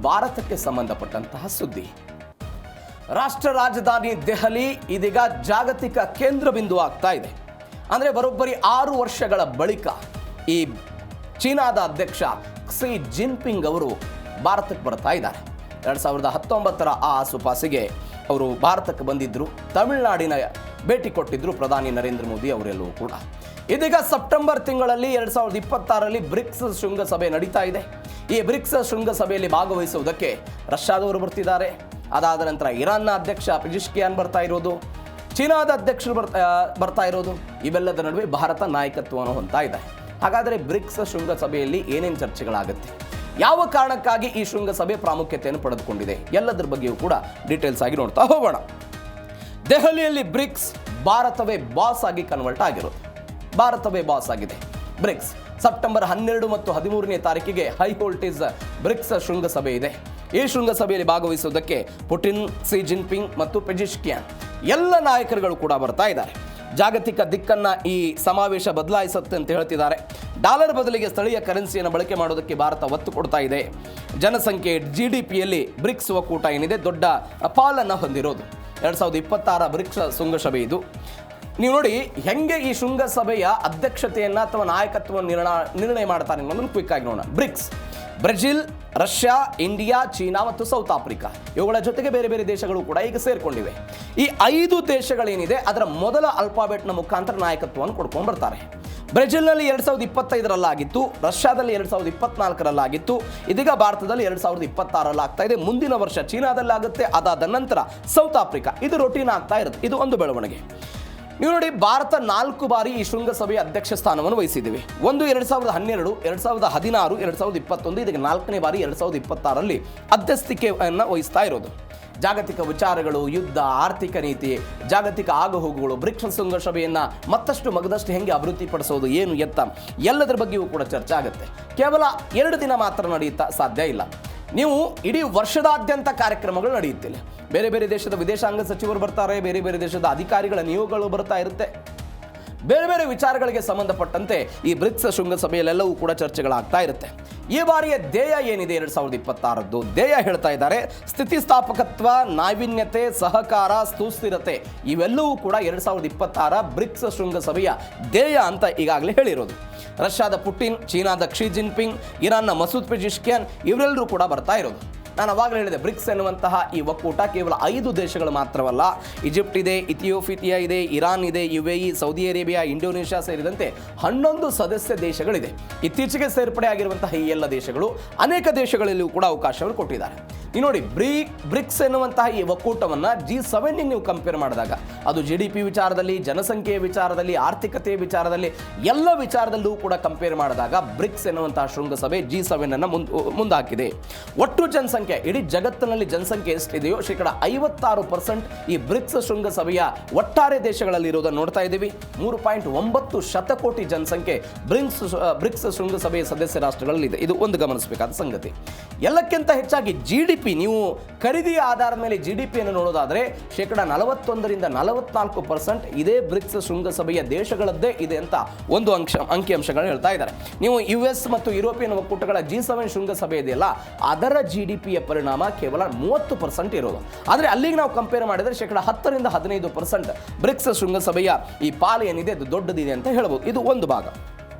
ಭಾರತಕ್ಕೆ ಸಂಬಂಧಪಟ್ಟಂತಹ ಸುದ್ದಿ. ರಾಷ್ಟ್ರ ರಾಜಧಾನಿ ದೆಹಲಿ ಇದೀಗ ಜಾಗತಿಕ ಕೇಂದ್ರ ಬಿಂದು ಆಗ್ತಾ ಇದೆ. ಅಂದರೆ ಬರೋಬ್ಬರಿ 6 ವರ್ಷಗಳ ಬಳಿಕ ಈ ಚೀನಾದ ಅಧ್ಯಕ್ಷ ಕ್ಸಿ ಜಿನ್ಪಿಂಗ್ ಅವರು ಭಾರತಕ್ಕೆ ಬರ್ತಾ ಇದ್ದಾರೆ. 2019 ಆಸುಪಾಸಿಗೆ ಅವರು ಭಾರತಕ್ಕೆ ಬಂದಿದ್ದರು. ತಮಿಳುನಾಡಿನ ಭೇಟಿ ಕೊಟ್ಟಿದ್ದರು ಪ್ರಧಾನಿ ನರೇಂದ್ರ ಮೋದಿ ಅವರೆಲ್ಲವೂ ಕೂಡ. ಇದೀಗ ಸೆಪ್ಟೆಂಬರ್ ತಿಂಗಳಲ್ಲಿ 2026ರಲ್ಲಿ ಬ್ರಿಕ್ಸ್ ಶೃಂಗಸಭೆ ನಡೀತಾ ಇದೆ. ಈ ಬ್ರಿಕ್ಸ್ ಶೃಂಗಸಭೆಯಲ್ಲಿ ಭಾಗವಹಿಸುವುದಕ್ಕೆ ರಷ್ಯಾದವರು ಬರ್ತಿದ್ದಾರೆ. ಅದಾದ ನಂತರ ಇರಾನ್ನ ಅಧ್ಯಕ್ಷ ಪೆಜಿಶ್ಕಿಯಾನ್ ಬರ್ತಾ ಇರೋದು, ಚೀನಾದ ಅಧ್ಯಕ್ಷರು ಬರ್ತಾ ಇರೋದು. ಇವೆಲ್ಲದರ ನಡುವೆ ಭಾರತ ನಾಯಕತ್ವವನ್ನು ಹೊಂದ್ತಾ ಇದೆ. ಹಾಗಾದರೆ ಬ್ರಿಕ್ಸ್ ಶೃಂಗಸಭೆಯಲ್ಲಿ ಏನೇನು ಚರ್ಚೆಗಳಾಗುತ್ತೆ, ಯಾವ ಕಾರಣಕ್ಕಾಗಿ ಈ ಶೃಂಗಸಭೆ ಪ್ರಾಮುಖ್ಯತೆಯನ್ನು ಪಡೆದುಕೊಂಡಿದೆ, ಎಲ್ಲದರ ಬಗ್ಗೆಯೂ ಕೂಡ ಡೀಟೇಲ್ಸ್ ಆಗಿ ನೋಡ್ತಾ ಹೋಗೋಣ. ದೆಹಲಿಯಲ್ಲಿ ಬ್ರಿಕ್ಸ್ ಭಾರತವೇ ಬಾಸ್ ಆಗಿ ಕನ್ವರ್ಟ್ ಆಗಿರೋದು. ಭಾರತವೇ ಬಾಸ್ ಆಗಿದೆ. ಬ್ರಿಕ್ಸ್ ಸೆಪ್ಟೆಂಬರ್ 12 ಮತ್ತು 13ನೇ ತಾರೀಕಿಗೆ ಹೈ ವೋಲ್ಟೇಜ್ ಬ್ರಿಕ್ಸ್ ಶೃಂಗಸಭೆ ಇದೆ. ಈ ಶೃಂಗಸಭೆಯಲ್ಲಿ ಭಾಗವಹಿಸುವುದಕ್ಕೆ ಪುಟಿನ್, ಕ್ಸಿ ಜಿನ್ಪಿಂಗ್ ಮತ್ತು ಪೆಜಿಶ್ಕಿಯಾನ್ ಎಲ್ಲ ನಾಯಕರುಗಳು ಕೂಡ ಬರ್ತಾ ಇದ್ದಾರೆ. ಜಾಗತಿಕ ದಿಕ್ಕನ್ನು ಈ ಸಮಾವೇಶ ಬದಲಾಯಿಸುತ್ತೆ ಅಂತ ಹೇಳ್ತಿದ್ದಾರೆ. ಡಾಲರ್ ಬದಲಿಗೆ ಸ್ಥಳೀಯ ಕರೆನ್ಸಿಯನ್ನು ಬಳಕೆ ಮಾಡೋದಕ್ಕೆ ಭಾರತ ಒತ್ತು ಕೊಡ್ತಾ ಇದೆ. ಜನಸಂಖ್ಯೆ GDPಯಲ್ಲಿ ಬ್ರಿಕ್ಸ್ ಒಕ್ಕೂಟ ಏನಿದೆ ದೊಡ್ಡ ಪಾಲನ್ನು ಹೊಂದಿರೋದು. 2026 ಬ್ರಿಕ್ಸ್ ಶೃಂಗಸಭೆ ಇದು. ನೀವು ನೋಡಿ ಹೆಂಗೆ ಈ ಶೃಂಗಸಭೆಯ ಅಧ್ಯಕ್ಷತೆಯನ್ನು ಅಥವಾ ನಾಯಕತ್ವವನ್ನು ನಿರ್ಣಯ ಮಾಡ್ತಾರೆ ಅನ್ನೋದನ್ನು ಕ್ವಿಕ್ ಆಗಿ ನೋಡೋಣ. BRICS Brazil, Russia, India, China ಮತ್ತು ಸೌತ್ ಆಫ್ರಿಕಾ ಇವುಗಳ ಜೊತೆಗೆ ಬೇರೆ ಬೇರೆ ದೇಶಗಳು ಕೂಡ ಈಗ ಸೇರಿಕೊಂಡಿವೆ. ಈ 5 ದೇಶಗಳೇನಿದೆ ಅದರ ಮೊದಲ ಅಲ್ಫಾಬೆಟ್ನ ಮುಖಾಂತರ ನಾಯಕತ್ವವನ್ನು ಕೊಡ್ಕೊಂಡು ಬರ್ತಾರೆ. ಬ್ರೆಜಿಲ್ನಲ್ಲಿ 2025ರಲ್ಲಾಗಿತ್ತು, ರಷ್ಯಾದಲ್ಲಿ 2024ರಲ್ಲಾಗಿತ್ತು, ಇದೀಗ ಭಾರತದಲ್ಲಿ 2026ರಲ್ಲಿ ಆಗ್ತಾ ಇದೆ. ಮುಂದಿನ ವರ್ಷ ಚೀನಾದಲ್ಲಿ ಆಗುತ್ತೆ. ಅದಾದ ನಂತರ ಸೌತ್ ಆಫ್ರಿಕಾ. ಇದು ರೊಟೀನ್ ಆಗ್ತಾ ಇರುತ್ತೆ. ಇದು ಒಂದು ಬೆಳವಣಿಗೆ. ನೀವು ನೋಡಿ, ಭಾರತ 4 ಬಾರಿ ಈ ಶೃಂಗಸಭೆಯ ಅಧ್ಯಕ್ಷ ಸ್ಥಾನವನ್ನು ವಹಿಸಿದ್ದೀವಿ. ಒಂದು 2012, 2016, 2021, ಇದಕ್ಕೆ 4ನೇ ಬಾರಿ 2026ರಲ್ಲಿ ಅಧ್ಯಕ್ಷತೆಯನ್ನು ವಹಿಸ್ತಾ ಇರೋದು. ಜಾಗತಿಕ ವಿಚಾರಗಳು, ಯುದ್ಧ, ಆರ್ಥಿಕ ನೀತಿ, ಜಾಗತಿಕ ಆಗುಹೋಗುಗಳು, ಬ್ರಿಕ್ಸ್ ಶೃಂಗಸಭೆಯನ್ನು ಮತ್ತಷ್ಟು ಮಗದಷ್ಟು ಹೆಂಗೆ ಅಭಿವೃದ್ಧಿಪಡಿಸೋದು, ಏನು ಎತ್ತ ಎಲ್ಲದರ ಬಗ್ಗೆಯೂ ಕೂಡ ಚರ್ಚೆ ಆಗುತ್ತೆ. ಕೇವಲ 2 ದಿನ ಮಾತ್ರ ನಡೆಯುತ್ತಾ ಸಾಧ್ಯ ಇಲ್ಲ. ನೀವು ಇಡೀ ವರ್ಷದಾದ್ಯಂತ ಕಾರ್ಯಕ್ರಮಗಳು ನಡೆಯುತ್ತಿಲ್ಲ. ಬೇರೆ ಬೇರೆ ದೇಶದ ವಿದೇಶಾಂಗ ಸಚಿವರು ಬರ್ತಾರೆ, ಬೇರೆ ಬೇರೆ ದೇಶದ ಅಧಿಕಾರಿಗಳ ನಿಯೋಗಗಳು ಬರ್ತಾ ಇರುತ್ತೆ. ಬೇರೆ ಬೇರೆ ವಿಚಾರಗಳಿಗೆ ಸಂಬಂಧಪಟ್ಟಂತೆ ಈ ಬ್ರಿಕ್ಸ್ ಶೃಂಗಸಭೆಯಲ್ಲೆಲ್ಲವೂ ಕೂಡ ಚರ್ಚೆಗಳಾಗ್ತಾ ಇರುತ್ತೆ. ಈ ಬಾರಿಯ ಧ್ಯೇಯ ಏನಿದೆ 2026ರದ್ದು ಧ್ಯೇಯ ಹೇಳ್ತಾ ಇದ್ದಾರೆ, ಸ್ಥಿತಿಸ್ಥಾಪಕತ್ವ, ನಾವೀನ್ಯತೆ, ಸಹಕಾರ, ಸುಸ್ಥಿರತೆ ಇವೆಲ್ಲವೂ ಕೂಡ 2026 ಬ್ರಿಕ್ಸ್ ಶೃಂಗಸಭೆಯ ಧ್ಯೇಯ ಅಂತ ಈಗಾಗಲೇ ಹೇಳಿರೋದು. ರಷ್ಯಾದ ಪುಟಿನ್, ಚೀನಾದ ಕ್ಸಿ ಜಿನ್ಪಿಂಗ್, ಇರಾನ್ನ ಮಸೂದ್ ಪೆಜಿಶ್ಕಿಯಾನ್ ಇವರೆಲ್ಲರೂ ಕೂಡ ಬರ್ತಾ ಇರೋದು. ನಾನು ಅವಾಗಲೇ ಹೇಳಿದೆ, ಬ್ರಿಕ್ಸ್ ಎನ್ನುವಂತಹ ಈ ಒಕ್ಕೂಟ ಕೇವಲ 5 ದೇಶಗಳು ಮಾತ್ರವಲ್ಲ. ಈಜಿಪ್ಟ್ ಇದೆ, ಇಥಿಯೋಪಿಯಾ ಇದೆ, ಇರಾನ್ ಇದೆ, UAE, ಸೌದಿ ಅರೇಬಿಯಾ, ಇಂಡೋನೇಷ್ಯಾ ಸೇರಿದಂತೆ 11 ಸದಸ್ಯ ದೇಶಗಳಿದೆ. ಇತ್ತೀಚೆಗೆ ಸೇರ್ಪಡೆ ಆಗಿರುವಂತಹ ಈ ಎಲ್ಲ ದೇಶಗಳು ಅನೇಕ ದೇಶಗಳಲ್ಲಿಯೂ ಕೂಡ ಅವಕಾಶವನ್ನು ಕೊಟ್ಟಿದ್ದಾರೆ. ನೀವು ನೋಡಿ, ಬ್ರಿಕ್ಸ್ ಎನ್ನುವಂತಹ ಈ ಒಕ್ಕೂಟವನ್ನು G7 ನೀವು ಕಂಪೇರ್ ಮಾಡಿದಾಗ ಅದು GDP ವಿಚಾರದಲ್ಲಿ, ಜನಸಂಖ್ಯೆಯ ವಿಚಾರದಲ್ಲಿ, ಆರ್ಥಿಕತೆಯ ವಿಚಾರದಲ್ಲಿ ಎಲ್ಲ ವಿಚಾರದಲ್ಲೂ ಕೂಡ ಕಂಪೇರ್ ಮಾಡಿದಾಗ ಬ್ರಿಕ್ಸ್ ಎನ್ನುವಂತಹ ಶೃಂಗಸಭೆ G7 ಮುಂದಾಕಿದೆ. ಒಟ್ಟು ಜನಸಂಖ್ಯೆ, ಇಡೀ ಜಗತ್ತಿನಲ್ಲಿ ಜನಸಂಖ್ಯೆ ಎಷ್ಟಿದೆಯೋ 56% ಈ ಬ್ರಿಕ್ಸ್ ಶೃಂಗಸಭೆಯ ಒಟ್ಟಾರೆ ದೇಶಗಳಲ್ಲಿ ಇರೋದನ್ನು ನೋಡ್ತಾ ಇದ್ದೀವಿ. 3.9 ಶತಕೋಟಿ ಜನಸಂಖ್ಯೆ ಬ್ರಿಕ್ಸ್ ಶೃಂಗಸಭೆಯ ಸದಸ್ಯ ರಾಷ್ಟ್ರಗಳಲ್ಲಿದೆ. ಇದು ಒಂದು ಗಮನಿಸಬೇಕಾದ ಸಂಗತಿ. ಎಲ್ಲಕ್ಕಿಂತ ಹೆಚ್ಚಾಗಿ GDP, ನೀವು ಖರೀದಿಯ ಆಧಾರದ ಮೇಲೆ GDPಯನ್ನು ನೋಡೋದಾದರೆ 41% 44% ಇದೇ ಬ್ರಿಕ್ಸ್ ಶೃಂಗಸಭೆಯ ದೇಶಗಳದ್ದೇ ಇದೆ ಅಂತ ಒಂದು ಅಂಕಿಅಂಶಗಳು ಹೇಳ್ತಾ ಇದ್ದಾರೆ. ನೀವು US ಮತ್ತು ಯುರೋಪಿಯನ್ ಒಕ್ಕೂಟಗಳ G7 ಶೃಂಗಸಭೆ ಇದೆಯಲ್ಲ, ಅದರ GDPಯ ಪರಿಣಾಮ ಕೇವಲ 30% ಇರೋದು. ಆದರೆ ಅಲ್ಲಿಗೆ ನಾವು ಕಂಪೇರ್ ಮಾಡಿದರೆ 10% 15% ಬ್ರಿಕ್ಸ್ ಶೃಂಗಸಭೆಯ ಈ ಪಾಲು ಏನಿದೆ ಅದು ದೊಡ್ಡದಿದೆ ಅಂತ ಹೇಳ್ಬೋದು. ಇದು ಒಂದು ಭಾಗ.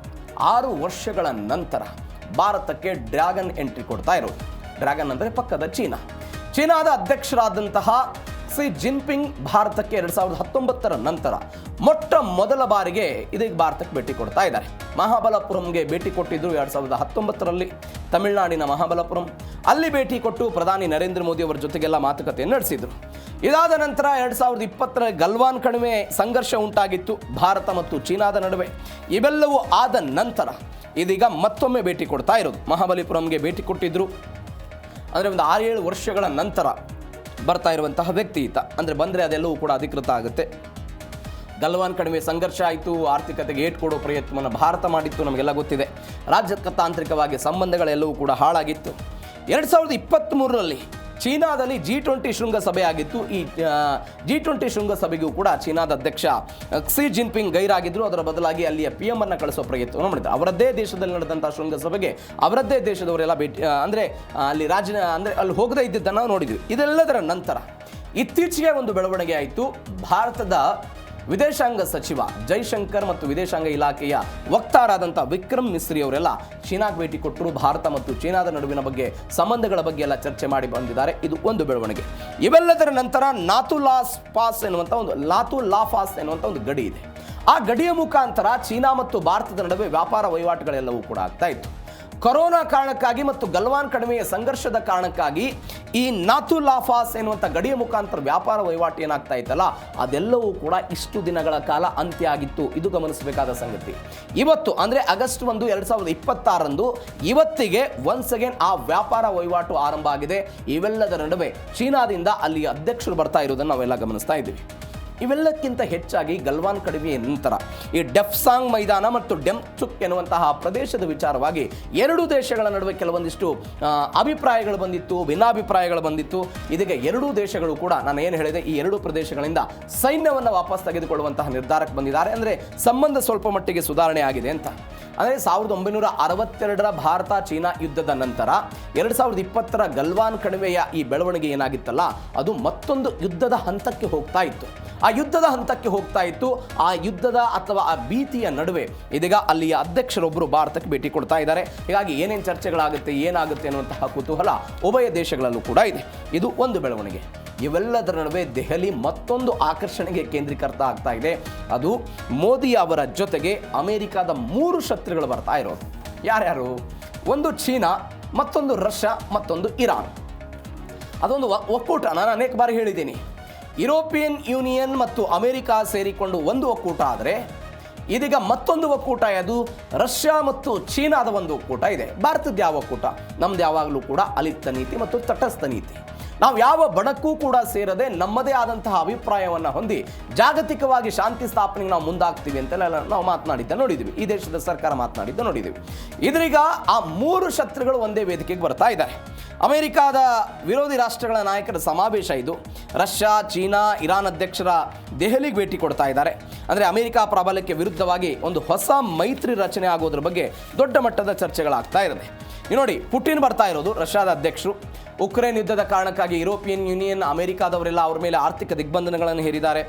6 ವರ್ಷಗಳ ನಂತರ ಭಾರತಕ್ಕೆ ಡ್ರ್ಯಾಗನ್ ಎಂಟ್ರಿ ಕೊಡ್ತಾ ಇರೋದು. ಡ್ರ್ಯಾಗನ್ ಅಂದರೆ ಪಕ್ಕದ ಚೀನಾದ ಅಧ್ಯಕ್ಷರಾದಂತಹ ಕ್ಸಿ ಜಿನ್ಪಿಂಗ್ ಭಾರತಕ್ಕೆ 2019 ನಂತರ ಮೊಟ್ಟ ಮೊದಲ ಬಾರಿಗೆ ಇದೀಗ ಭಾರತಕ್ಕೆ ಭೇಟಿ ಕೊಡ್ತಾ ಇದ್ದಾರೆ. ಮಹಾಬಲಪುರಂಗೆ ಭೇಟಿ ಕೊಟ್ಟಿದ್ರು 2019ರಲ್ಲಿ, ತಮಿಳುನಾಡಿನ ಮಹಾಬಲಪುರಂ. ಅಲ್ಲಿ ಭೇಟಿ ಕೊಟ್ಟು ಪ್ರಧಾನಿ ನರೇಂದ್ರ ಮೋದಿ ಅವರ ಜೊತೆಗೆಲ್ಲ ಮಾತುಕತೆಯನ್ನು ನಡೆಸಿದರು. ಇದಾದ ನಂತರ 2020ರ ಗಲ್ವಾನ್ ಕಣಿವೆ ಸಂಘರ್ಷ ಉಂಟಾಗಿತ್ತು ಭಾರತ ಮತ್ತು ಚೀನಾದ ನಡುವೆ. ಇವೆಲ್ಲವೂ ಆದ ನಂತರ ಇದೀಗ ಮತ್ತೊಮ್ಮೆ ಭೇಟಿ ಕೊಡ್ತಾ ಇರೋದು. ಮಹಾಬಲಿಪುರಂಗೆ ಭೇಟಿ ಕೊಟ್ಟಿದ್ರು. ಅಂದರೆ ಒಂದು 6-7 ವರ್ಷಗಳ ನಂತರ ಬರ್ತಾ ಇರುವಂತಹ ವ್ಯಕ್ತಿ ಈತ. ಅಂದರೆ ಬಂದರೆ ಅದೆಲ್ಲವೂ ಕೂಡ ಅಧಿಕೃತ ಆಗುತ್ತೆ. ಗಲ್ವಾನ್ ಕಣಿವೆ ಸಂಘರ್ಷ ಆಯಿತು, ಆರ್ಥಿಕತೆಗೆ ಏಟ್ ಕೊಡೋ ಪ್ರಯತ್ನವನ್ನು ಭಾರತ ಮಾಡಿತ್ತು, ನಮಗೆಲ್ಲ ಗೊತ್ತಿದೆ. ರಾಜತಾಂತ್ರಿಕವಾಗಿ ಸಂಬಂಧಗಳೆಲ್ಲವೂ ಕೂಡ ಹಾಳಾಗಿತ್ತು. 2023ರಲ್ಲಿ ಚೀನಾದಲ್ಲಿ G20 ಶೃಂಗಸಭೆ ಆಗಿತ್ತು. ಈ G20 ಶೃಂಗಸಭೆಗೂ ಕೂಡ ಚೀನಾದ ಅಧ್ಯಕ್ಷ ಕ್ಸಿ ಜಿನ್ಪಿಂಗ್ ಗೈರಾಗಿದ್ದರು. ಅದರ ಬದಲಾಗಿ ಅಲ್ಲಿಯ PM ಅನ್ನು ಕಳಿಸೋ ಪ್ರಯತ್ನವನ್ನು ಮಾಡಿದ್ದಾರೆ. ಅವರದ್ದೇ ದೇಶದಲ್ಲಿ ನಡೆದಂಥ ಶೃಂಗಸಭೆಗೆ ಅವರದ್ದೇ ದೇಶದವರೆಲ್ಲ ಭೇಟಿ ಅಂದರೆ ಅಲ್ಲಿ ಅಲ್ಲಿ ಹೋಗದೇ ಇದ್ದಿದ್ದನ್ನು ನೋಡಿದ್ವಿ. ಇದೆಲ್ಲದರ ನಂತರ ಇತ್ತೀಚೆಗೆ ಒಂದು ಬೆಳವಣಿಗೆ ಆಯಿತು. ಭಾರತದ ವಿದೇಶಾಂಗ ಸಚಿವ ಜೈಶಂಕರ್ ಮತ್ತು ವಿದೇಶಾಂಗ ಇಲಾಖೆಯ ವಕ್ತಾರಾದಂಥ ವಿಕ್ರಮ್ ಮಿಸ್ರಿ ಅವರೆಲ್ಲ ಚೀನಾಗೆ ಭೇಟಿ ಕೊಟ್ಟರು. ಭಾರತ ಮತ್ತು ಚೀನಾದ ನಡುವಿನ ಬಗ್ಗೆ ಸಂಬಂಧಗಳ ಬಗ್ಗೆ ಎಲ್ಲ ಚರ್ಚೆ ಮಾಡಿ ಬಂದಿದ್ದಾರೆ. ಇದು ಒಂದು ಬೆಳವಣಿಗೆ. ಇವೆಲ್ಲದರ ನಂತರ ಲಾತು ಲಾ ಪಾಸ್ ಎನ್ನುವಂಥ ಒಂದು ಗಡಿ ಇದೆ. ಆ ಗಡಿಯ ಮುಖಾಂತರ ಚೀನಾ ಮತ್ತು ಭಾರತದ ನಡುವೆ ವ್ಯಾಪಾರ ವಹಿವಾಟುಗಳೆಲ್ಲವೂ ಕೂಡ ಆಗ್ತಾ ಇತ್ತು. ಕೊರೋನಾ ಕಾರಣಕ್ಕಾಗಿ ಮತ್ತು ಗಲ್ವಾನ್ ಕಣಿವೆಯ ಸಂಘರ್ಷದ ಕಾರಣಕ್ಕಾಗಿ ಈ ನಾಥು ಲಾಫಾಸ್ ಎನ್ನುವಂಥ ಗಡಿಯ ಮುಖಾಂತರ ವ್ಯಾಪಾರ ವಹಿವಾಟು ಏನಾಗ್ತಾ ಇತ್ತಲ್ಲ, ಅದೆಲ್ಲವೂ ಕೂಡ ಇಷ್ಟು ದಿನಗಳ ಕಾಲ ಅಂತ್ಯ ಆಗಿತ್ತು. ಇದು ಗಮನಿಸಬೇಕಾದ ಸಂಗತಿ. ಇವತ್ತು ಅಂದರೆ ಆಗಸ್ಟ್ 1, 2026 ಇವತ್ತಿಗೆ ಒನ್ಸ್ ಅಗೇನ್ ಆ ವ್ಯಾಪಾರ ವಹಿವಾಟು ಆರಂಭ ಆಗಿದೆ. ಇವೆಲ್ಲದರ ನಡುವೆ ಚೀನಾದಿಂದ ಅಲ್ಲಿಯ ಅಧ್ಯಕ್ಷರು ಬರ್ತಾ ಇರೋದನ್ನು ನಾವೆಲ್ಲ ಗಮನಿಸ್ತಾ ಇದ್ದೀವಿ. ಇವೆಲ್ಲಕ್ಕಿಂತ ಹೆಚ್ಚಾಗಿ ಗಲ್ವಾನ್ ಕಣಿವೆಯ ನಂತರ ಈ ಡೆಫ್ಸಾಂಗ್ ಮೈದಾನ ಮತ್ತು ಡೆಮ್ಚುಕ್ ಎನ್ನುವಂತಹ ಪ್ರದೇಶದ ವಿಚಾರವಾಗಿ ಎರಡೂ ದೇಶಗಳ ನಡುವೆ ಕೆಲವೊಂದಿಷ್ಟು ಅಭಿಪ್ರಾಯಗಳು ಬಂದಿತ್ತು, ಭಿನ್ನಾಭಿಪ್ರಾಯಗಳು ಬಂದಿತ್ತು. ಇದೀಗ ಎರಡೂ ದೇಶಗಳು ಕೂಡ ನಾನು ಏನು ಹೇಳಿದೆ, ಈ ಎರಡೂ ಪ್ರದೇಶಗಳಿಂದ ಸೈನ್ಯವನ್ನು ವಾಪಸ್ ತೆಗೆದುಕೊಳ್ಳುವಂತಹ ನಿರ್ಧಾರಕ್ಕೆ ಬಂದಿದ್ದಾರೆ. ಅಂದರೆ ಸಂಬಂಧ ಸ್ವಲ್ಪ ಮಟ್ಟಿಗೆ ಸುಧಾರಣೆ ಆಗಿದೆ ಅಂತ. ಅಂದರೆ 1962 ಭಾರತ ಚೀನಾ ಯುದ್ಧದ ನಂತರ 2020 ಗಲ್ವಾನ್ ಕಣಿವೆಯ ಈ ಬೆಳವಣಿಗೆ ಏನಾಗಿತ್ತಲ್ಲ, ಅದು ಮತ್ತೊಂದು ಯುದ್ಧದ ಹಂತಕ್ಕೆ ಹೋಗ್ತಾ ಇತ್ತು. ಆ ಯುದ್ಧದ ಅಥವಾ ಆ ಭೀತಿಯ ನಡುವೆ ಇದೀಗ ಅಲ್ಲಿಯ ಅಧ್ಯಕ್ಷರೊಬ್ಬರು ಭಾರತಕ್ಕೆ ಭೇಟಿ ಕೊಡ್ತಾ ಇದ್ದಾರೆ. ಹೀಗಾಗಿ ಏನೇನು ಚರ್ಚೆಗಳಾಗುತ್ತೆ, ಏನಾಗುತ್ತೆ ಅನ್ನುವಂತಹ ಕುತೂಹಲ ಉಭಯ ದೇಶಗಳಲ್ಲೂ ಕೂಡ ಇದೆ. ಇದು ಒಂದು ಬೆಳವಣಿಗೆ. ಇವೆಲ್ಲದರ ನಡುವೆ ದೆಹಲಿ ಮತ್ತೊಂದು ಆಕರ್ಷಣೆಗೆ ಕೇಂದ್ರೀಕೃತ ಆಗ್ತಾ ಇದೆ. ಅದು ಮೋದಿ ಅವರ ಜೊತೆಗೆ ಅಮೆರಿಕದ 3 ಶತ್ರುಗಳು ಬರ್ತಾ ಇರೋದು. ಯಾರ್ಯಾರು? ಒಂದು ಚೀನಾ, ಮತ್ತೊಂದು ರಷ್ಯಾ, ಮತ್ತೊಂದು ಇರಾನ್. ಅದೊಂದು ಒಕ್ಕೂಟ. ನಾನು ಅನೇಕ ಬಾರಿ ಹೇಳಿದ್ದೀನಿ, ಯುರೋಪಿಯನ್ ಯೂನಿಯನ್ ಮತ್ತು ಅಮೆರಿಕ ಸೇರಿಕೊಂಡು ಒಂದು ಒಕ್ಕೂಟ ಆದರೆ ಇದೀಗ ಮತ್ತೊಂದು ಒಕ್ಕೂಟ, ಅದು ರಷ್ಯಾ ಮತ್ತು ಚೀನಾದ ಒಂದು ಒಕ್ಕೂಟ ಇದೆ. ಭಾರತದ ಯಾವ ಒಕ್ಕೂಟ? ನಮ್ದು ಯಾವಾಗಲೂ ಕೂಡ ಅಲಿಪ್ತ ನೀತಿ ಮತ್ತು ತಟಸ್ಥ ನೀತಿ. ನಾವು ಯಾವ ಬಣಕ್ಕೂ ಕೂಡ ಸೇರದೆ ನಮ್ಮದೇ ಆದಂತಹ ಅಭಿಪ್ರಾಯವನ್ನು ಹೊಂದಿ ಜಾಗತಿಕವಾಗಿ ಶಾಂತಿ ಸ್ಥಾಪನೆಗೆ ನಾವು ಮುಂದಾಗ್ತೀವಿ ಅಂತೆಲ್ಲ ನಾವು ನೋಡಿದ್ದೀವಿ. ಈ ದೇಶದ ಸರ್ಕಾರ ಮಾತನಾಡಿದ್ದು ನೋಡಿದ್ದೀವಿ. ಇದೀಗ ಆ 3 ಶತ್ರುಗಳು ಒಂದೇ ವೇದಿಕೆಗೆ ಬರ್ತಾ ಇದ್ದಾರೆ. ಅಮೆರಿಕಾದ ವಿರೋಧಿ ರಾಷ್ಟ್ರಗಳ ನಾಯಕರ ಸಮಾವೇಶ ಇದು. ರಷ್ಯಾ, ಚೀನಾ, ಇರಾನ್ ಅಧ್ಯಕ್ಷರ ದೆಹಲಿಗೆ ಭೇಟಿ ಕೊಡ್ತಾ ಇದ್ದಾರೆ. ಅಂದರೆ ಅಮೆರಿಕ ಪ್ರಾಬಲ್ಯಕ್ಕೆ ವಿರುದ್ಧವಾಗಿ ಒಂದು ಹೊಸ ಮೈತ್ರಿ ರಚನೆ ಆಗೋದ್ರ ಬಗ್ಗೆ ದೊಡ್ಡ ಮಟ್ಟದ ಚರ್ಚೆಗಳಾಗ್ತಾ ಇರುತ್ತೆ. ನೋಡಿ, ಪುಟಿನ್ ಬರ್ತಾ ಇರೋದು, ರಷ್ಯಾದ ಅಧ್ಯಕ್ಷರು. ಉಕ್ರೇನ್ ಯುದ್ಧದ ಕಾರಣಕ್ಕಾಗಿ ಯುರೋಪಿಯನ್ ಯೂನಿಯನ್, ಅಮೆರಿಕಾದವರೆಲ್ಲ ಅವ್ರ ಮೇಲೆ ಆರ್ಥಿಕ ದಿಗ್ಬಂಧನಗಳನ್ನು ಹೇರಿದ್ದಾರೆ.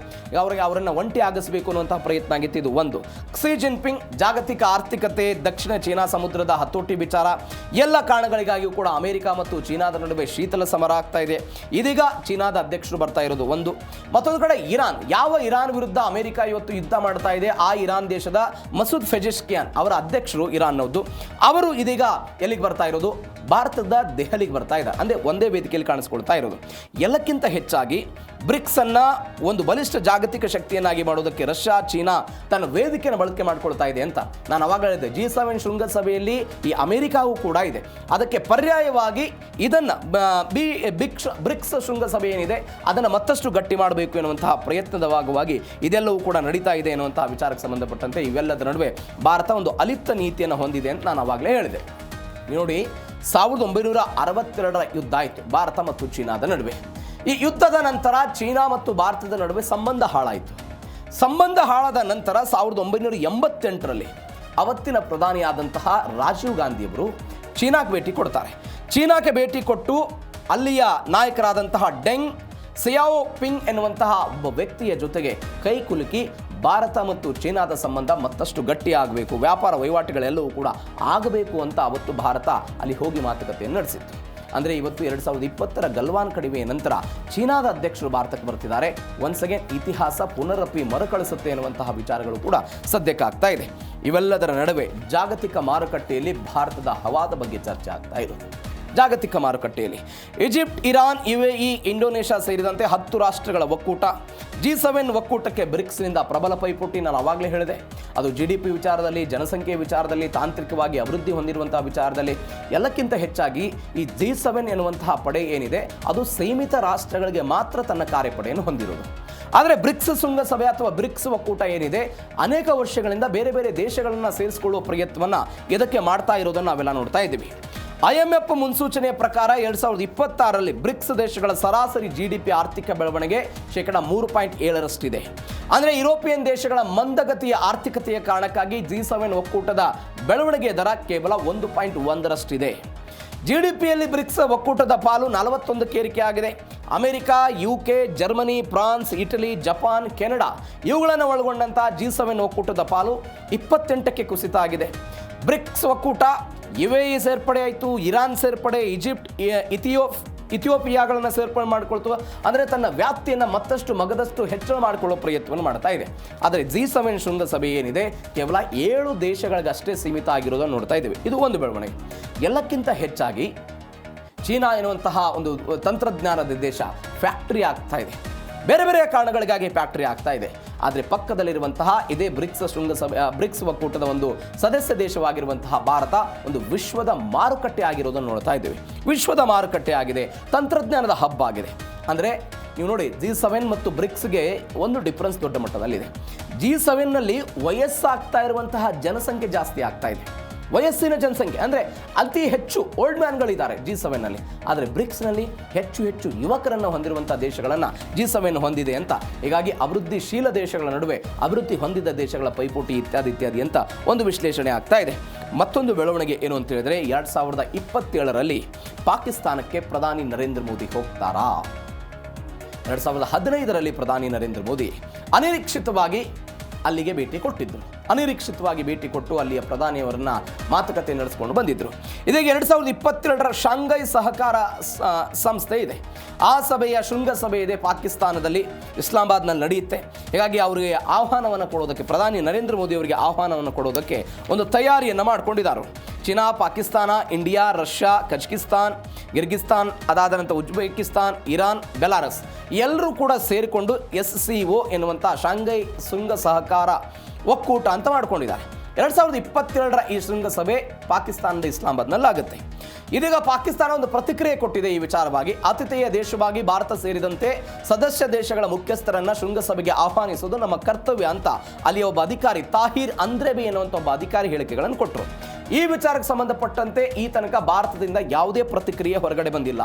ಅವರನ್ನು ಒಂಟಿ ಆಗಿಸಬೇಕು ಅನ್ನುವಂತಹ ಪ್ರಯತ್ನ ಆಗಿತ್ತು. ಇದು ಒಂದು. ಕ್ಸಿ ಜಿನ್ಪಿಂಗ್ ಜಾಗತಿಕ ಆರ್ಥಿಕತೆ, ದಕ್ಷಿಣ ಚೀನಾ ಸಮುದ್ರದ ಹತೋಟಿ ವಿಚಾರ ಎಲ್ಲ ಕಾರಣಗಳಿಗಾಗಿಯೂ ಕೂಡ ಅಮೆರಿಕ ಮತ್ತು ಚೀನಾದ ನಡುವೆ ಶೀತಲ ಸಮರ ಆಗ್ತಾ ಇದೆ. ಇದೀಗ ಚೀನಾದ ಅಧ್ಯಕ್ಷರು ಬರ್ತಾ ಇರೋದು ಒಂದು. ಮತ್ತೊಂದು ಕಡೆ ಇರಾನ್. ಯಾವ ಇರಾನ್ ವಿರುದ್ಧ ಅಮೆರಿಕ ಇವತ್ತು ಯುದ್ಧ ಮಾಡ್ತಾ ಇದೆ, ಆ ಇರಾನ್ ದೇಶದ ಮಸೂದ್ ಪೆಜೆಶ್ಕಿಯಾನ್ ಅವರ ಅಧ್ಯಕ್ಷರು ಇರಾನ್ನದ್ದು. ಅವರು ಇದೀಗ ಎಲ್ಲಿಗೆ ಬರ್ತಾ ಇರೋದು? ಭಾರತದ ದೆಹಲಿಗೆ ಬರ್ತಾ ಇದ್ದಾರೆ. ಅಂದರೆ ಒಂದೇ ವೇದಿಕೆಯಲ್ಲಿ ಕಾಣಿಸ್ಕೊಳ್ತಾ ಇರೋದು. ಎಲ್ಲಕ್ಕಿಂತ ಹೆಚ್ಚಾಗಿ ಬ್ರಿಕ್ಸ್ ಅನ್ನ ಒಂದು ಬಲಿಷ್ಠ ಜಾಗತಿಕ ಶಕ್ತಿಯನ್ನಾಗಿ ಮಾಡೋದಕ್ಕೆ ರಷ್ಯಾ, ಚೀನಾ ತನ್ನ ವೇದಿಕೆಯನ್ನು ಬಳಕೆ ಮಾಡ್ಕೊಳ್ತಾ ಇದೆ ಅಂತ ನಾನು ಅವಾಗ ಹೇಳಿದೆ. G7 ಶೃಂಗಸಭೆಯಲ್ಲಿ ಈ ಅಮೆರಿಕಾವೂ ಕೂಡ ಇದೆ. ಅದಕ್ಕೆ ಪರ್ಯಾಯವಾಗಿ ಇದನ್ನು ಬ್ರಿಕ್ಸ್ ಶೃಂಗಸಭೆ ಏನಿದೆ ಅದನ್ನು ಮತ್ತಷ್ಟು ಗಟ್ಟಿ ಮಾಡಬೇಕು ಎನ್ನುವಂತಹ ಪ್ರಯತ್ನದ ಭಾಗವಾಗಿ ಇದೆಲ್ಲವೂ ಕೂಡ ನಡೀತಾ ಇದೆ ಎನ್ನುವಂತಹ ವಿಚಾರಕ್ಕೆ ಸಂಬಂಧಪಟ್ಟಂತೆ ಇವೆಲ್ಲದರ ನಡುವೆ ಭಾರತ ಒಂದು ಅಲಿಪ್ತ ನೀತಿಯನ್ನು ಹೊಂದಿದೆ ಅಂತ ನಾನು ಆವಾಗಲೇ ಹೇಳಿದೆ. ನೋಡಿ, 1962 ಯುದ್ಧ ಆಯಿತು ಭಾರತ ಮತ್ತು ಚೀನಾದ ನಡುವೆ. ಈ ಯುದ್ಧದ ನಂತರ ಚೀನಾ ಮತ್ತು ಭಾರತದ ನಡುವೆ ಸಂಬಂಧ ಹಾಳಾಯಿತು. ಸಂಬಂಧ ಹಾಳಾದ ನಂತರ 1988 ಅವತ್ತಿನ ಪ್ರಧಾನಿಯಾದಂತಹ ರಾಜೀವ್ ಗಾಂಧಿಯವರು ಚೀನಾಕ್ಕೆ ಭೇಟಿ ಕೊಡ್ತಾರೆ. ಚೀನಾಕ್ಕೆ ಭೇಟಿ ಕೊಟ್ಟು ಅಲ್ಲಿಯ ನಾಯಕರಾದಂತಹ ಡೆಂಗ್ ಸಿಯಾओपिंग ಎನ್ನುವಂತಹ ಒಬ್ಬ ವ್ಯಕ್ತಿಯ ಜೊತೆಗೆ ಕೈಕುಲುಕಿ ಭಾರತ ಮತ್ತು ಚೀನಾದ ಸಂಬಂಧ ಮತ್ತಷ್ಟು ಗಟ್ಟಿಯಾಗಬೇಕು, ವ್ಯಾಪಾರ ವಹಿವಾಟುಗಳೆಲ್ಲವೂ ಕೂಡ ಆಗಬೇಕು ಅಂತ ಅವತ್ತು ಭಾರತ ಅಲ್ಲಿ ಹೋಗಿ ಮಾತುಕತೆಯನ್ನು ನಡೆಸಿತ್ತು. ಅಂದರೆ ಇವತ್ತು 2020 ಗಲ್ವಾನ್ ಕಣಿವೆಯ ನಂತರ ಚೀನಾದ ಅಧ್ಯಕ್ಷರು ಭಾರತಕ್ಕೆ ಬರ್ತಿದ್ದಾರೆ. ಒನ್ಸ್ ಅಗೇನ್ ಇತಿಹಾಸ ಪುನರಪಿ ಮರುಕಳಿಸುತ್ತೆ ಎನ್ನುವಂತಹ ವಿಚಾರಗಳು ಕೂಡ ಸದ್ಯಕ್ಕೆ ಆಗ್ತಾ ಇದೆ. ಇವೆಲ್ಲದರ ನಡುವೆ ಜಾಗತಿಕ ಮಾರುಕಟ್ಟೆಯಲ್ಲಿ ಭಾರತದ ಹವಾದ ಬಗ್ಗೆ ಚರ್ಚೆ ಆಗ್ತಾ ಇರೋದು. ಜಾಗತಿಕ ಮಾರುಕಟ್ಟೆಯಲ್ಲಿ ಈಜಿಪ್ಟ್, ಇರಾನ್, UAE, ಇಂಡೋನೇಷ್ಯಾ ಸೇರಿದಂತೆ 10 ರಾಷ್ಟ್ರಗಳ ಒಕ್ಕೂಟ. G7 ಒಕ್ಕೂಟಕ್ಕೆ ಬ್ರಿಕ್ಸ್ನಿಂದ ಪ್ರಬಲ ಪೈಪೋಟಿ. ನಾನು ಆವಾಗಲೇ ಹೇಳಿದೆ, ಅದು GDP ವಿಚಾರದಲ್ಲಿ, ಜನಸಂಖ್ಯೆ ವಿಚಾರದಲ್ಲಿ, ತಾಂತ್ರಿಕವಾಗಿ ಅಭಿವೃದ್ಧಿ ಹೊಂದಿರುವಂತಹ ವಿಚಾರದಲ್ಲಿ, ಎಲ್ಲಕ್ಕಿಂತ ಹೆಚ್ಚಾಗಿ ಈ G7 ಎನ್ನುವಂತಹ ಪಡೆ ಏನಿದೆ ಅದು ಸೀಮಿತ ರಾಷ್ಟ್ರಗಳಿಗೆ ಮಾತ್ರ ತನ್ನ ಕಾರ್ಯಪಡೆಯನ್ನು ಹೊಂದಿರೋದು. ಆದರೆ ಬ್ರಿಕ್ಸ್ ಶೃಂಗಸಭೆ ಅಥವಾ ಬ್ರಿಕ್ಸ್ ಒಕ್ಕೂಟ ಏನಿದೆ ಅನೇಕ ವರ್ಷಗಳಿಂದ ಬೇರೆ ಬೇರೆ ದೇಶಗಳನ್ನು ಸೇರಿಸಿಕೊಳ್ಳುವ ಪ್ರಯತ್ನವನ್ನು ಇದಕ್ಕೆ ಮಾಡ್ತಾ ಇರೋದನ್ನು ನಾವೆಲ್ಲ ನೋಡ್ತಾ ಇದ್ದೀವಿ. IMF ಮುನ್ಸೂಚನೆಯ ಪ್ರಕಾರ 2026ರಲ್ಲಿ ಬ್ರಿಕ್ಸ್ ದೇಶಗಳ ಸರಾಸರಿ GDP ಆರ್ಥಿಕ ಬೆಳವಣಿಗೆ 3.7%. ಅಂದರೆ ಯುರೋಪಿಯನ್ ದೇಶಗಳ ಮಂದಗತಿಯ ಆರ್ಥಿಕತೆಯ ಕಾರಣಕ್ಕಾಗಿ G7 ಒಕ್ಕೂಟದ ಬೆಳವಣಿಗೆ ದರ ಕೇವಲ 1.1%. GDPಯಲ್ಲಿ ಬ್ರಿಕ್ಸ್ ಒಕ್ಕೂಟದ ಪಾಲು 41ಕ್ಕೆ ಏರಿಕೆಯಾಗಿದೆ. America, UK, Germany, France, Italy, Japan, Canada ಇವುಗಳನ್ನು ಒಳಗೊಂಡಂತಹ G7 ಒಕ್ಕೂಟದ ಪಾಲು 28ಕ್ಕೆ ಕುಸಿತ ಆಗಿದೆ. ಬ್ರಿಕ್ಸ್ ಒಕ್ಕೂಟ UAE ಸೇರ್ಪಡೆ ಆಯಿತು, ಇರಾನ್ ಸೇರ್ಪಡೆ, ಈಜಿಪ್ಟ್, ಇಥಿಯೋಪಿಯಾಗಳನ್ನು ಸೇರ್ಪಡೆ ಮಾಡಿಕೊಳ್ತು. ಅಂದರೆ ತನ್ನ ವ್ಯಾಪ್ತಿಯನ್ನು ಮತ್ತಷ್ಟು ಮಗದಷ್ಟು ಹೆಚ್ಚಳ ಮಾಡಿಕೊಳ್ಳೋ ಪ್ರಯತ್ನವನ್ನು ಮಾಡ್ತಾ ಇದೆ. ಆದರೆ G7 ಶೃಂಗಸಭೆ ಏನಿದೆ ಕೇವಲ 7 ದೇಶಗಳಿಗಷ್ಟೇ ಸೀಮಿತ ಆಗಿರೋದನ್ನು ನೋಡ್ತಾ ಇದ್ದೇವೆ. ಇದು ಒಂದು ಬೆಳವಣಿಗೆ. ಎಲ್ಲಕ್ಕಿಂತ ಹೆಚ್ಚಾಗಿ ಚೀನಾ ಎನ್ನುವಂತಹ ಒಂದು ತಂತ್ರಜ್ಞಾನದ ದೇಶ ಫ್ಯಾಕ್ಟರಿ ಆಗ್ತಾ ಇದೆ. ಬೇರೆ ಬೇರೆ ಕಾರಣಗಳಿಗಾಗಿ ಫ್ಯಾಕ್ಟರಿ ಆಗ್ತಾ ಇದೆ. ಆದರೆ ಪಕ್ಕದಲ್ಲಿರುವಂತಹ ಇದೇ ಬ್ರಿಕ್ಸ್ ಒಕ್ಕೂಟದ ಒಂದು ಸದಸ್ಯ ದೇಶವಾಗಿರುವಂತಹ ಭಾರತ ಒಂದು ವಿಶ್ವದ ಮಾರುಕಟ್ಟೆ ಆಗಿರೋದನ್ನು ನೋಡ್ತಾ ಇದ್ದೇವೆ. ವಿಶ್ವದ ಮಾರುಕಟ್ಟೆ ಆಗಿದೆ, ತಂತ್ರಜ್ಞಾನದ ಹಬ್ ಆಗಿದೆ. ಅಂದರೆ ನೀವು ನೋಡಿ, G7 ಮತ್ತು ಬ್ರಿಕ್ಸ್ಗೆ ಒಂದು ಡಿಫ್ರೆನ್ಸ್ ದೊಡ್ಡ ಮಟ್ಟದಲ್ಲಿದೆ. G7ನಲ್ಲಿ ವಯಸ್ಸಾಗ್ತಾ ಇರುವಂತಹ ಜನಸಂಖ್ಯೆ ಜಾಸ್ತಿ ಆಗ್ತಾ ಇದೆ. ವಯಸ್ಸಿನ ಜನಸಂಖ್ಯೆ ಅಂದರೆ ಅತಿ ಹೆಚ್ಚು ಓಲ್ಡ್ ಮ್ಯಾನ್ಗಳಿದ್ದಾರೆ G7ನಲ್ಲಿ. ಆದರೆ ಬ್ರಿಕ್ಸ್ನಲ್ಲಿ ಹೆಚ್ಚು ಹೆಚ್ಚು ಯುವಕರನ್ನು ಹೊಂದಿರುವಂಥ ದೇಶಗಳನ್ನು G7 ಹೊಂದಿದೆ ಅಂತ. ಹೀಗಾಗಿ ಅಭಿವೃದ್ಧಿಶೀಲ ದೇಶಗಳ ನಡುವೆ ಅಭಿವೃದ್ಧಿ ಹೊಂದಿದ ದೇಶಗಳ ಪೈಪೋಟಿ ಇತ್ಯಾದಿ ಅಂತ ಒಂದು ವಿಶ್ಲೇಷಣೆ ಆಗ್ತಾ ಇದೆ. ಮತ್ತೊಂದು ಬೆಳವಣಿಗೆ ಏನು ಅಂತ ಹೇಳಿದರೆ 2027ರಲ್ಲಿ ಪಾಕಿಸ್ತಾನಕ್ಕೆ ಪ್ರಧಾನಿ ನರೇಂದ್ರ ಮೋದಿ ಹೋಗ್ತಾರಾ? 2015ರಲ್ಲಿ ಪ್ರಧಾನಿ ನರೇಂದ್ರ ಮೋದಿ ಅನಿರೀಕ್ಷಿತವಾಗಿ ಅಲ್ಲಿಗೆ ಭೇಟಿ ಕೊಟ್ಟಿದ್ದರು. ಅನಿರೀಕ್ಷಿತವಾಗಿ ಭೇಟಿ ಕೊಟ್ಟು ಅಲ್ಲಿಯ ಪ್ರಧಾನಿಯವರನ್ನ ಮಾತುಕತೆ ನಡೆಸಿಕೊಂಡು ಬಂದಿದ್ದರು. ಇದೀಗ 2022ರ ಶಾಂಘೈ ಸಹಕಾರ ಸಂಸ್ಥೆ ಇದೆ. ಆ ಸಭೆಯ ಶೃಂಗಸಭೆ ಇದೆ ಪಾಕಿಸ್ತಾನದಲ್ಲಿ, ಇಸ್ಲಾಮಾಬಾದ್ನಲ್ಲಿ ನಡೆಯುತ್ತೆ. ಹೀಗಾಗಿ ಅವರಿಗೆ ಆಹ್ವಾನವನ್ನು ಕೊಡೋದಕ್ಕೆ, ಪ್ರಧಾನಿ ನರೇಂದ್ರ ಮೋದಿ ಅವರಿಗೆ ಆಹ್ವಾನವನ್ನು ಕೊಡೋದಕ್ಕೆ ಒಂದು ತಯಾರಿಯನ್ನು ಮಾಡಿಕೊಂಡಿದ್ದಾರೆ. China, Pakistan, India, Russia, Kazakhstan, Kyrgyzstan, ಅದಾದ ನಂತರ ಉಜ್ಬೇಕಿಸ್ತಾನ್, ಇರಾನ್, ಬೆಲಾರಸ್ ಎಲ್ಲರೂ ಕೂಡ ಸೇರಿಕೊಂಡು SCO ಎನ್ನುವಂಥ ಶಾಂಘೈ ಶೃಂಗ ಸಹಕಾರ ಒಕ್ಕೂಟ ಅಂತ ಮಾಡ್ಕೊಂಡಿದ್ದಾರೆ. 2022ರ ಈ ಶೃಂಗಸಭೆ ಪಾಕಿಸ್ತಾನದ ಇಸ್ಲಾಮಾಬಾದ್ನಲ್ಲಿ ಆಗುತ್ತೆ. ಇದೀಗ ಪಾಕಿಸ್ತಾನ ಒಂದು ಪ್ರತಿಕ್ರಿಯೆ ಕೊಟ್ಟಿದೆ ಈ ವಿಚಾರವಾಗಿ. ಆತಿಥೇಯ ದೇಶವಾಗಿ ಭಾರತ ಸೇರಿದಂತೆ ಸದಸ್ಯ ದೇಶಗಳ ಮುಖ್ಯಸ್ಥರನ್ನ ಶೃಂಗಸಭೆಗೆ ಆಹ್ವಾನಿಸುವುದು ನಮ್ಮ ಕರ್ತವ್ಯ ಅಂತ ಅಲ್ಲಿ ಒಬ್ಬ ಅಧಿಕಾರಿ ತಾಹಿರ್ ಅಂದ್ರೆಬಿ ಎನ್ನುವಂಥ ಒಬ್ಬ ಅಧಿಕಾರಿ ಹೇಳಿಕೆಗಳನ್ನು ಕೊಟ್ಟರು. ಈ ವಿಚಾರಕ್ಕೆ ಸಂಬಂಧಪಟ್ಟಂತೆ ಈ ತನಕ ಭಾರತದಿಂದ ಯಾವುದೇ ಪ್ರತಿಕ್ರಿಯೆ ಹೊರಗಡೆ ಬಂದಿಲ್ಲ.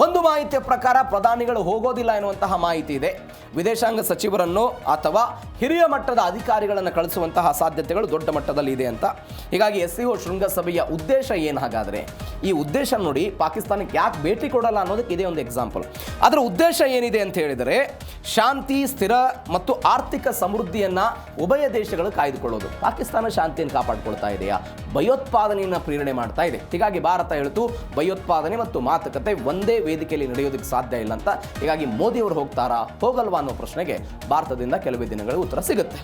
ಒಂದು ಮಾಹಿತಿಯ ಪ್ರಕಾರ ಪ್ರಧಾನಿಗಳು ಹೋಗೋದಿಲ್ಲ ಎನ್ನುವಂತಹ ಮಾಹಿತಿ ಇದೆ. ವಿದೇಶಾಂಗ ಸಚಿವರನ್ನು ಅಥವಾ ಹಿರಿಯ ಮಟ್ಟದ ಅಧಿಕಾರಿಗಳನ್ನು ಕಳಿಸುವಂತಹ ಸಾಧ್ಯತೆಗಳು ದೊಡ್ಡ ಮಟ್ಟದಲ್ಲಿ ಇದೆ ಅಂತ. ಹೀಗಾಗಿ SCO ಶೃಂಗಸಭೆಯ ಉದ್ದೇಶ ಏನು? ಹಾಗಾದರೆ ಈ ಉದ್ದೇಶ ನೋಡಿ, ಪಾಕಿಸ್ತಾನಕ್ಕೆ ಯಾಕೆ ಭೇಟಿ ಕೊಡಲ್ಲ ಅನ್ನೋದಕ್ಕೆ ಇದೇ ಒಂದು ಎಕ್ಸಾಂಪಲ್. ಅದರ ಉದ್ದೇಶ ಏನಿದೆ ಅಂತ ಹೇಳಿದರೆ ಶಾಂತಿ, ಸ್ಥಿರ ಮತ್ತು ಆರ್ಥಿಕ ಸಮೃದ್ಧಿಯನ್ನು ಉಭಯ ದೇಶಗಳು ಕಾಯ್ದುಕೊಳ್ಳೋದು. ಪಾಕಿಸ್ತಾನ ಶಾಂತಿಯನ್ನು ಕಾಪಾಡಿಕೊಳ್ತಾ ಇದೆಯಾ? ಭಯೋತ್ಪಾದನೆಯನ್ನು ಪ್ರೇರಣೆ ಮಾಡ್ತಾ ಇದೆ. ಹೀಗಾಗಿ ಭಾರತ ಹೇಳಿತು ಭಯೋತ್ಪಾದನೆ ಮತ್ತು ಮಾತುಕತೆ ಒಂದೇ ವೇದಿಕೆಯಲ್ಲಿ ನಡೆಯೋದಕ್ಕೆ ಸಾಧ್ಯ ಇಲ್ಲ ಅಂತ. ಹೀಗಾಗಿ ಮೋದಿ ಅವರು ಹೋಗ್ತಾರಾ, ಹೋಗಲ್ವಾ ಅನ್ನೋ ಪ್ರಶ್ನೆಗೆ ಭಾರತದಿಂದ ಕೆಲವೇ ದಿನಗಳ ಉತ್ತರ ಸಿಗುತ್ತೆ.